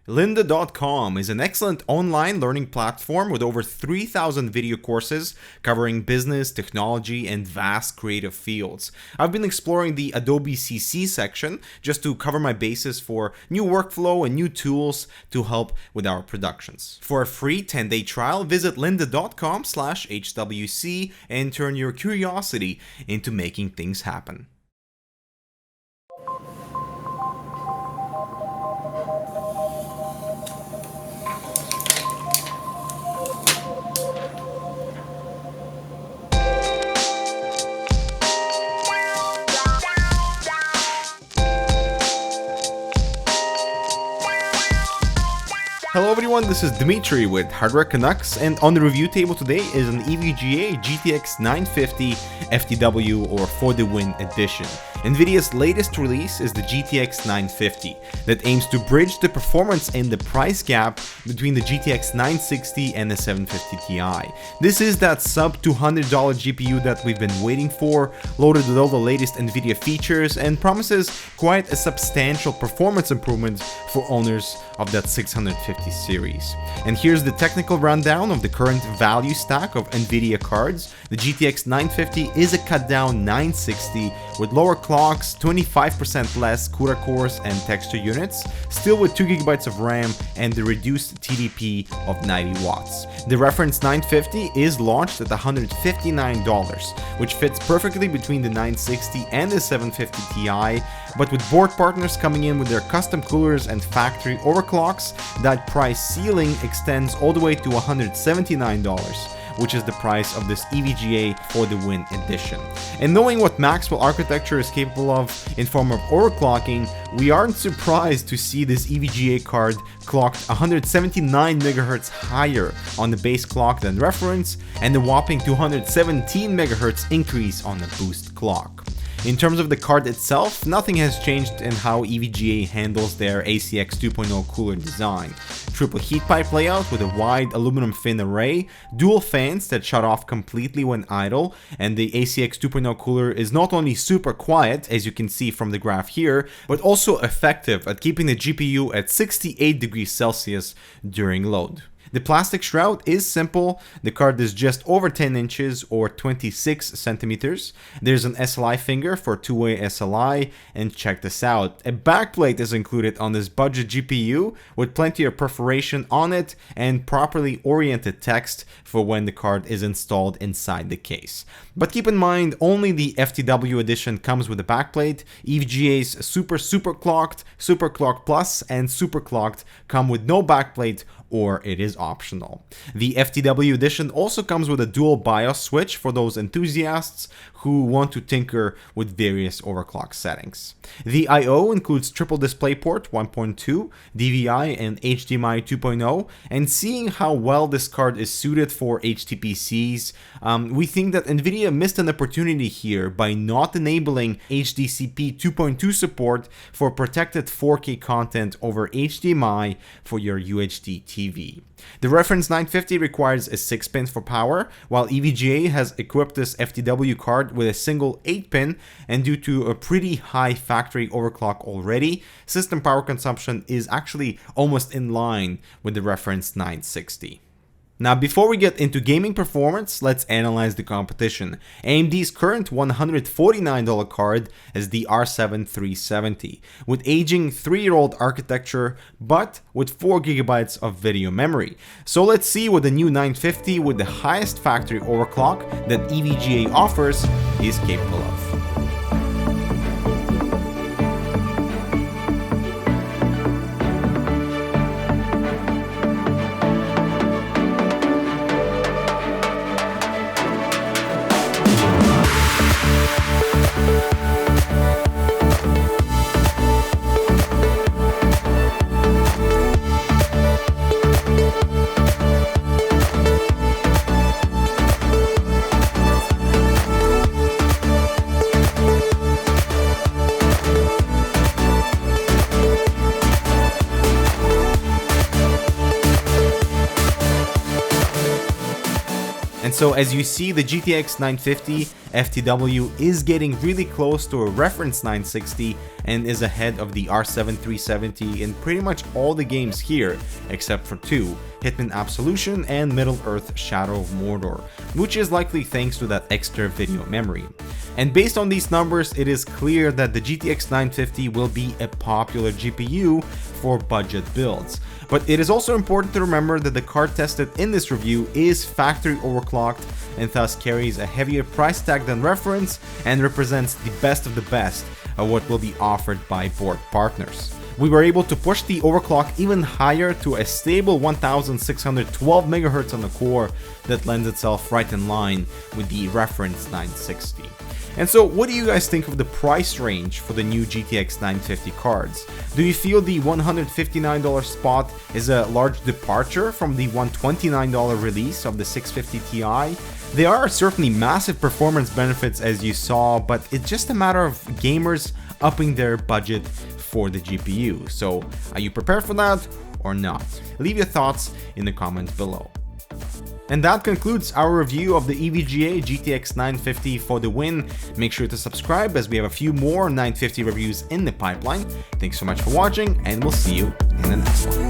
Lynda.com is an excellent online learning platform with over 3,000 video courses covering business, technology, and vast creative fields. I've been exploring the Adobe CC section just to cover my bases for new workflow and new tools to help with our productions. For a free 10-day trial, visit lynda.com/HWC and turn your curiosity into making things happen. Hello everyone, this is Dmitry with Hardware Canucks, and on the review table today is an EVGA GTX 950 FTW or For the Win edition. NVIDIA's latest release is the GTX 950 that aims to bridge the performance and the price gap between the GTX 960 and the 750 Ti. This is that sub $200 GPU that we've been waiting for, loaded with all the latest NVIDIA features, and promises quite a substantial performance improvement for owners of that 650 series. And here's the technical rundown of the current value stack of NVIDIA cards. The GTX 950 is a cut down 960 with lower clocks, 25% less CUDA cores and texture units, still with 2GB of RAM and the reduced TDP of 90 watts. The reference 950 is launched at $159, which fits perfectly between the 960 and the 750 Ti, but with board partners coming in with their custom coolers and factory overclocks, that price ceiling extends all the way to $179. Which is the price of this EVGA For the Win edition. And knowing what Maxwell architecture is capable of in form of overclocking, we aren't surprised to see this EVGA card clocked 179 MHz higher on the base clock than reference, and a whopping 217 MHz increase on the boost clock. In terms of the card itself, nothing has changed in how EVGA handles their ACX 2.0 cooler design. Triple heat pipe layout with a wide aluminum fin array, dual fans that shut off completely when idle, and the ACX 2.0 cooler is not only super quiet, as you can see from the graph here, but also effective at keeping the GPU at 68 degrees Celsius during load. The plastic shroud is simple. The card is just over 10 inches or 26 centimeters. There's an SLI finger for two-way SLI, and check this out. A backplate is included on this budget GPU with plenty of perforation on it and properly oriented text for when the card is installed inside the case. But keep in mind, only the FTW edition comes with a backplate. EVGA's Super Clocked, Super Clocked Plus, and Super Clocked come with no backplate, or it is optional. The FTW edition also comes with a dual BIOS switch for those enthusiasts who want to tinker with various overclock settings. The I/O includes triple DisplayPort 1.2, DVI, and HDMI 2.0, and seeing how well this card is suited for HTPCs, we think that NVIDIA missed an opportunity here by not enabling HDCP 2.2 support for protected 4K content over HDMI for your UHD TV. The reference 950 requires a 6-pin for power, while EVGA has equipped this FTW card with a single 8-pin, and due to a pretty high factory overclock already, system power consumption is actually almost in line with the reference 960. Now, before we get into gaming performance, let's analyze the competition. AMD's current $149 card is the R7 370, with aging 3-year-old architecture, but with 4GB of video memory. So let's see what the new 950 with the highest factory overclock that EVGA offers is capable of. so as you see, the GTX 950 FTW is getting really close to a reference 960 and is ahead of the R7 370 in pretty much all the games here, except for two, Hitman Absolution and Middle-earth Shadow of Mordor, which is likely thanks to that extra video memory. And based on these numbers, it is clear that the GTX 950 will be a popular GPU for budget builds. But it is also important to remember that the card tested in this review is factory overclocked and thus carries a heavier price tag than reference and represents the best of the best of what will be offered by board partners. We were able to push the overclock even higher to a stable 1612 MHz on the core that lends itself right in line with the reference 960. And so what do you guys think of the price range for the new GTX 950 cards? Do you feel the $159 spot is a large departure from the $129 release of the 650 Ti? There are certainly massive performance benefits as you saw, but it's just a matter of gamers upping their budget for the GPU. So are you prepared for that or not? Leave your thoughts in the comments below. And that concludes our review of the EVGA GTX 950 for the win. Make sure to subscribe as we have a few more 950 reviews in the pipeline. Thanks so much for watching, and we'll see you in the next one.